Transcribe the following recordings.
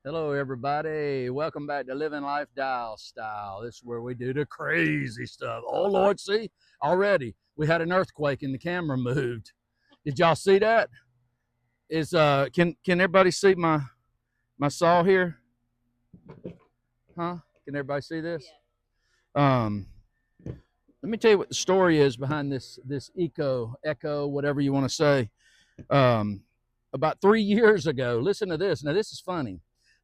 Hello, everybody. Welcome back to Living Life Dial Style. This is where we do the crazy stuff. Oh, Lord, see, already we had an earthquake and the camera moved. Did y'all see that? Can everybody see my saw here? Huh? Can everybody see this? Um, let me tell you what the story is behind this echo, whatever you want to say. Um, about 3 years ago, listen to this. Now, this is funny.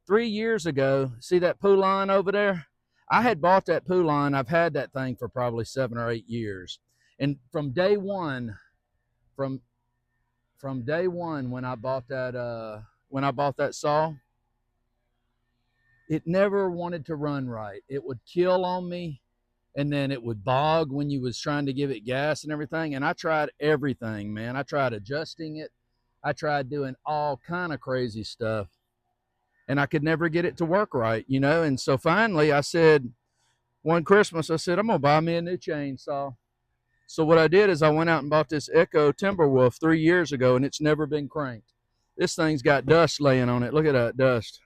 3 years ago, see that pool line over there? I had bought that pool line. I've had that thing for probably 7 or 8 years. And from day one, from from day one when I bought that saw, it never wanted to run right. It would kill on me, and then it would bog when you was trying to give it gas and everything. And I tried everything, man. I tried adjusting it. I tried doing all kind of crazy stuff, and I could never get it to work right. And so finally I said, one Christmas, I said, I'm going to buy me a new chainsaw. So what I did is I went out and bought this Echo Timberwolf 3 years ago, and it's never been cranked. This thing's got dust laying on it. Look at that dust.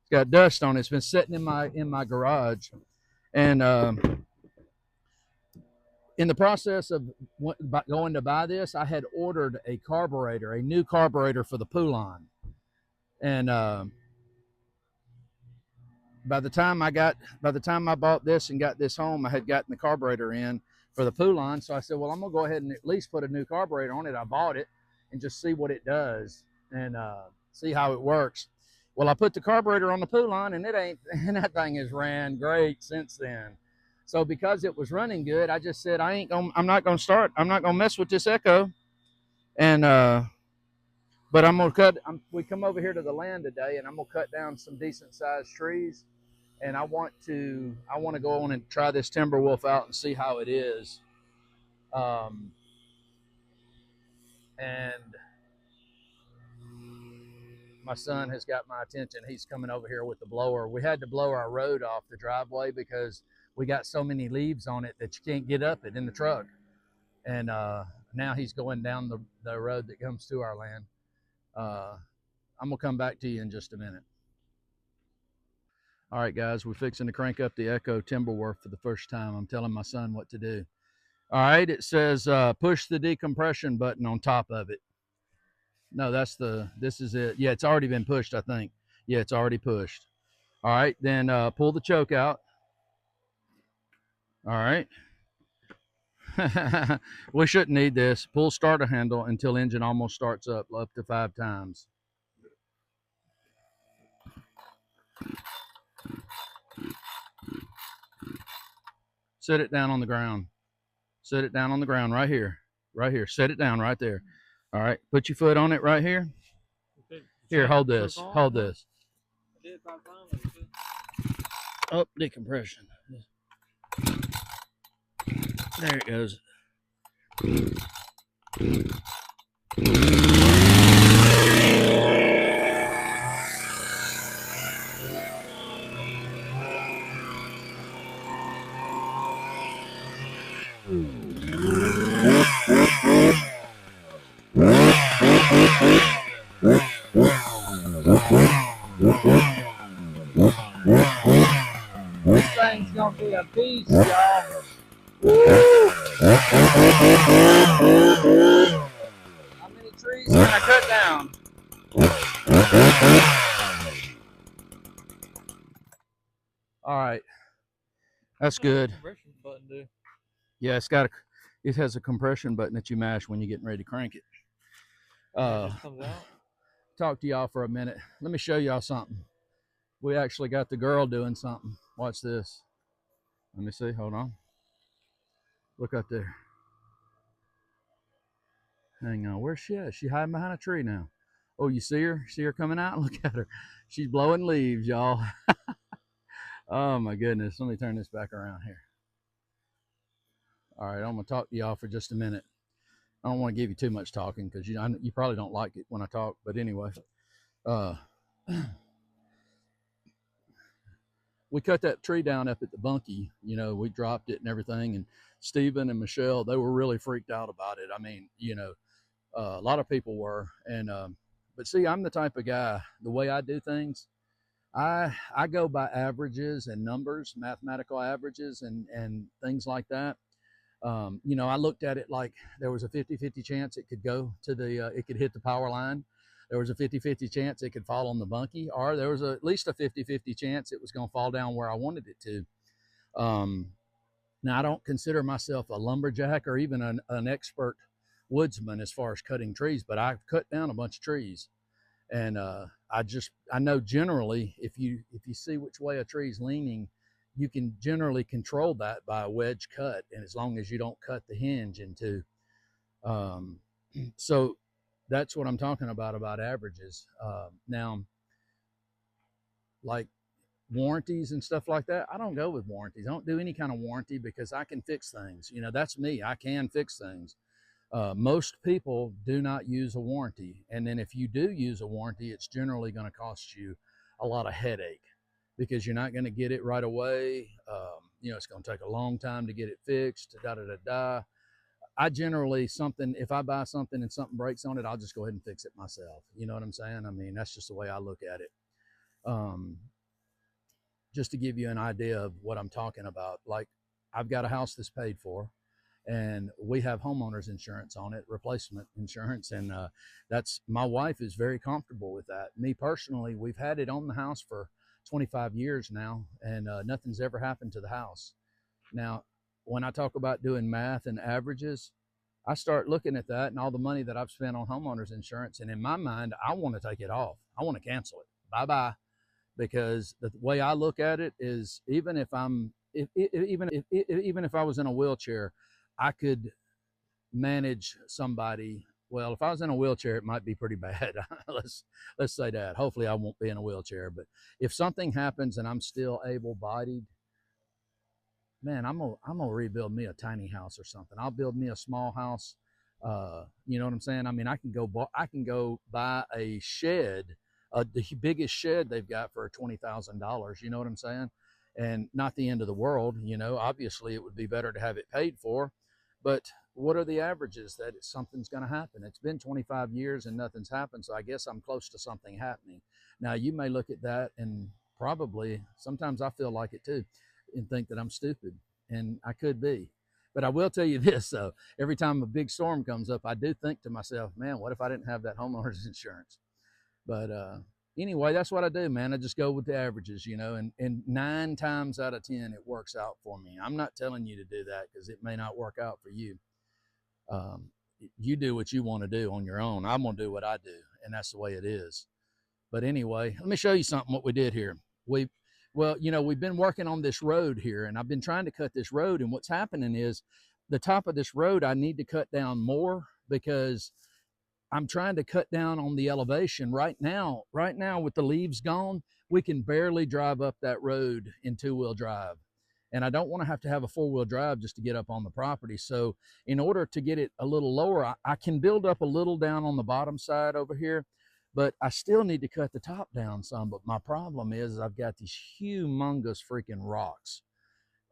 It's got dust on it. It's been sitting in my garage. And in the process of going to buy this, I had ordered a new carburetor for the pool line. And by the time I bought this and got this home, I had gotten the carburetor in for the pool line. So I said, well, I'm gonna go ahead and at least put a new carburetor on it. I bought it and just see what it does and see how it works. Well, I put the carburetor on the pool line, and and that thing has ran great since then. So because it was running good, I just said I'm not gonna mess with this Echo. And but I'm gonna we come over here to the land today, and I'm gonna cut down some decent sized trees, and I want to go on and try this Timberwolf out and see how it is. And my son has got my attention. He's coming over here with the blower. We had to blow our road off the driveway because we got so many leaves on it that you can't get up it in the truck. And now he's going down the road that comes to our land. I'm gonna come back to you in just a minute. All right, guys, we're fixing to crank up the Echo Timberwolf for the first time. I'm telling my son what to do. All right, it says push the decompression button on top of it. No, this is it. Yeah, it's already been pushed, I think. Yeah, it's already pushed. All right, then pull the choke out. All right. We shouldn't need this. Pull starter handle until engine almost starts up to 5 times. Set it down on the ground. Set it down on the ground right here. Right here. Set it down right there. All right. Put your foot on it right here. Here, hold this. Hold this. Oh, decompression. There it goes. This thing's gonna be a beast, y'all. How many trees can I cut down? All right, that's good. Yeah, it has a compression button that you mash when you're getting ready to crank it. Talk to y'all for a minute. Let me show y'all something. We actually got the girl doing something. Watch this. Let me see. Hold on. Look up there. Hang on. Where's she at? She hiding behind a tree now. Oh, you see her? See her coming out? Look at her. She's blowing leaves, y'all. Oh my goodness. Let me turn this back around here. All right, I'm gonna talk to y'all for just a minute. I don't want to give you too much talking because you probably don't like it when I talk. But anyway, we cut that tree down up at the bunkie. We dropped it and everything. And Stephen and Michelle, they were really freaked out about it. I mean, a lot of people were. And but see, I'm the type of guy. The way I do things, I go by averages and numbers, mathematical averages and things like that. You know, I looked at it like there was a 50-50 chance it could go to the, it could hit the power line. There was a 50-50 chance it could fall on the bunkie, or there was at least a 50-50 chance it was going to fall down where I wanted it to. Now, I don't consider myself a lumberjack or even an expert woodsman as far as cutting trees, but I've cut down a bunch of trees. And I know generally if you see which way a tree's leaning, you can generally control that by a wedge cut, and as long as you don't cut the hinge into. Um, so that's what I'm talking about averages. Now, like warranties and stuff like that, I don't go with warranties. I don't do any kind of warranty because I can fix things. You know, that's me. I can fix things. Most people do not use a warranty. And then if you do use a warranty, it's generally going to cost you a lot of headache because you're not going to get it right away. You know, it's going to take a long time to get it fixed, da da da da. I generally, if I buy something and something breaks on it, I'll just go ahead and fix it myself. You know what I'm saying? I mean, that's just the way I look at it. Just to give you an idea of what I'm talking about, like I've got a house that's paid for, and we have homeowners insurance on it, replacement insurance, and that's, my wife is very comfortable with that. Me personally, we've had it on the house for 25 years now, and nothing's ever happened to the house. Now, when I talk about doing math and averages, I start looking at that and all the money that I've spent on homeowners insurance, and in my mind, I want to take it off. I want to cancel it. Bye-bye. Because the way I look at it is, even if I was in a wheelchair, I could manage somebody. Well, if I was in a wheelchair, it might be pretty bad. let's say that. Hopefully I won't be in a wheelchair, but if something happens and I'm still able-bodied, man, I'm gonna rebuild me a tiny house or something. I'll build me a small house. You know what I'm saying? I mean, I can go buy a shed, the biggest shed they've got for $20,000. You know what I'm saying? And not the end of the world. You know, obviously it would be better to have it paid for, but what are the averages that something's going to happen? It's been 25 years and nothing's happened, so I guess I'm close to something happening. Now, you may look at that and probably, sometimes I feel like it too, and think that I'm stupid, and I could be. But I will tell you this, though, every time a big storm comes up, I do think to myself, man, what if I didn't have that homeowner's insurance? But anyway, that's what I do, man. I just go with the averages, you know, and 9 times out of 10, it works out for me. I'm not telling you to do that because it may not work out for you. You do what you want to do on your own. I'm going to do what I do, and that's the way it is. But anyway, let me show you something what we did here. Well, you know, we've been working on this road here, and I've been trying to cut this road, and what's happening is the top of this road I need to cut down more because I'm trying to cut down on the elevation right now. Right now, with the leaves gone, we can barely drive up that road in 2-wheel drive. And I don't want to have a 4-wheel drive just to get up on the property. So in order to get it a little lower, I can build up a little down on the bottom side over here, but I still need to cut the top down some. But my problem is I've got these humongous freaking rocks.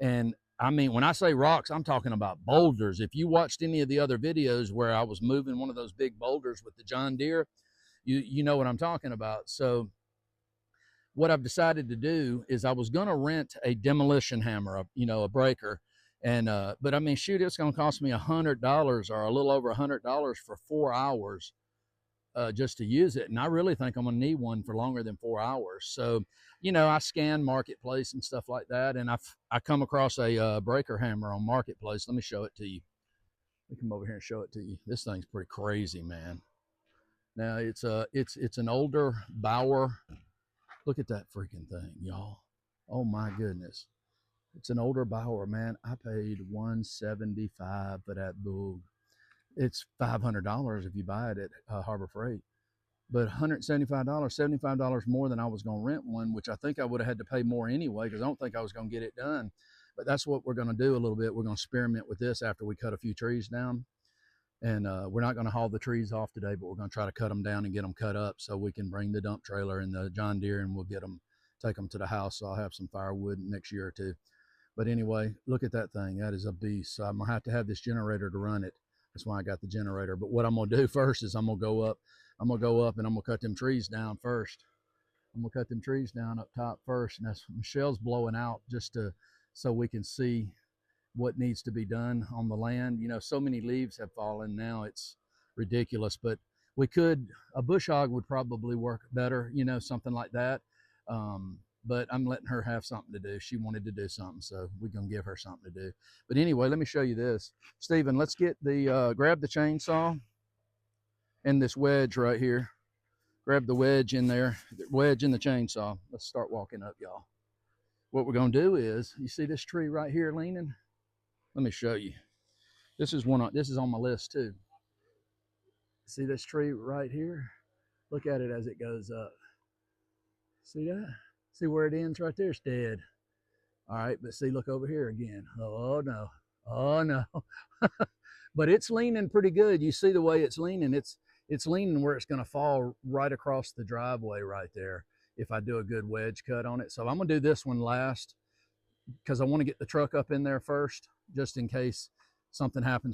And I mean, when I say rocks, I'm talking about boulders. If you watched any of the other videos where I was moving one of those big boulders with the John Deere, you know what I'm talking about. So what I've decided to do is I was going to rent a demolition hammer, a breaker. And, but I mean, shoot, it's going to cost me $100 or a little over $100 for 4 hours just to use it. And I really think I'm going to need one for longer than 4 hours. So, you know, I scan Marketplace and stuff like that. And I come across a breaker hammer on Marketplace. Let me show it to you. Let me come over here and show it to you. This thing's pretty crazy, man. Now it's an older Bauer. Look at that freaking thing, y'all. Oh my goodness. It's an older Bauer, man. I paid $175 for that boog. It's $500 if you buy it at Harbor Freight. But $175, $75 more than I was going to rent one, which I think I would have had to pay more anyway because I don't think I was going to get it done. But that's what we're going to do a little bit. We're going to experiment with this after we cut a few trees down. And we're not going to haul the trees off today, but we're going to try to cut them down and get them cut up so we can bring the dump trailer and the John Deere and we'll take them to the house. So I'll have some firewood next year or two. But anyway, look at that thing. That is a beast. So I'm going to have this generator to run it. That's why I got the generator. But what I'm going to do first is I'm going to go up and I'm going to cut them trees down first. I'm gonna cut them trees down up top first, and that's Michelle's blowing out just to so we can see what needs to be done on the land. You know, so many leaves have fallen now, it's ridiculous. But we could, a bush hog would probably work better, you know, something like that. But I'm letting her have something to do. She wanted to do something, so we're gonna give her something to do. But anyway, let me show you this. Stephen, let's get the grab the chainsaw and this wedge right here. Grab the wedge in there, the wedge in the chainsaw. Let's start walking up, y'all. What we're gonna do is, you see this tree right here leaning? Let me show you. This is on my list too. See this tree right here? Look at it as it goes up. See that? See where it ends right there? It's dead. All right, but see, look over here again. Oh no, oh no. But it's leaning pretty good. You see the way it's leaning? It's leaning where it's gonna fall right across the driveway right there if I do a good wedge cut on it. So I'm gonna do this one last because I wanna get the truck up in there first, just in case something happens